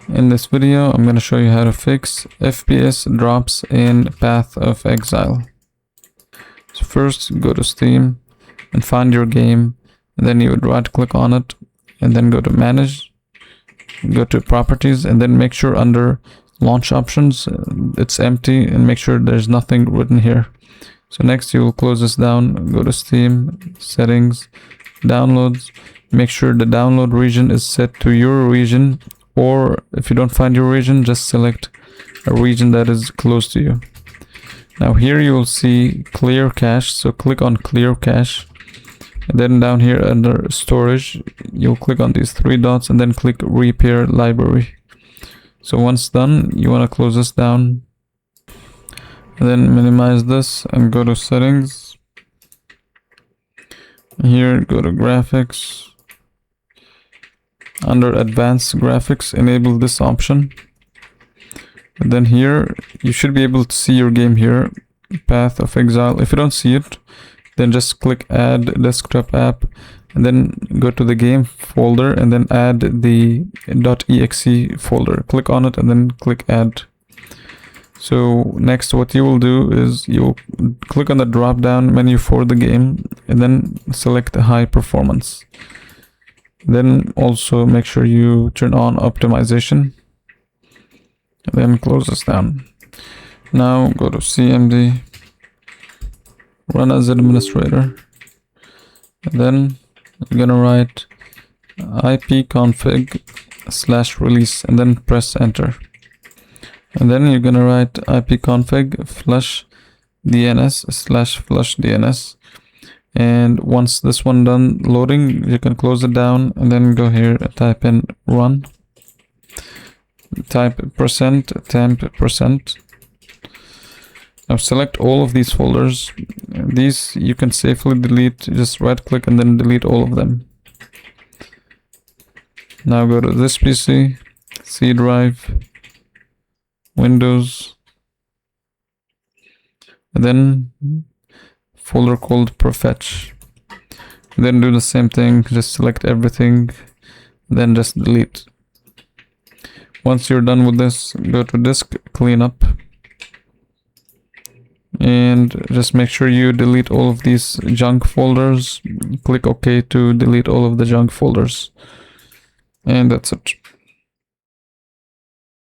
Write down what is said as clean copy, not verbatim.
In this video, I'm going to show you how to fix FPS drops in Path of Exile. So first, go to Steam and find your game, and then you would right click on it and then go to Manage, go to Properties, and then make sure under Launch Options it's empty and make sure there's nothing written here. So next you will close this down, go to Steam, Settings, Downloads, make sure the download region is set to your region, or if you don't find your region, just select a region that is close to you. Now here you will see clear cache, so click on clear cache, and then down here under storage you'll click on these three dots and then click repair library. So once done, you want to close this down and then minimize this and go to settings. Here go to graphics. Under advanced graphics, enable this option, and then here you should be able to see your game here, Path of Exile. If you don't see it, then just click add desktop app and then go to the game folder and then add the .exe folder. Click on it and then click add. So next what you will do is you'll click on the drop down menu for the game and then select high performance. Then also make sure you turn on optimization and then close this down. Now go to CMD, run as administrator, and then you're gonna write ipconfig/release and then press enter. And then you're gonna write ipconfig flush DNS/flush DNS. And once this one done loading, you can close it down and then go here, type in run, type %temp%. Now select all of these folders. These you can safely delete, just right click and then delete all of them. Now go to this PC, C drive, Windows, and then folder called prefetch. Then do the same thing, just select everything, then just delete. Once you're done with this, go to disk cleanup and just make sure you delete all of these junk folders. Click OK to delete all of the junk folders, and that's it.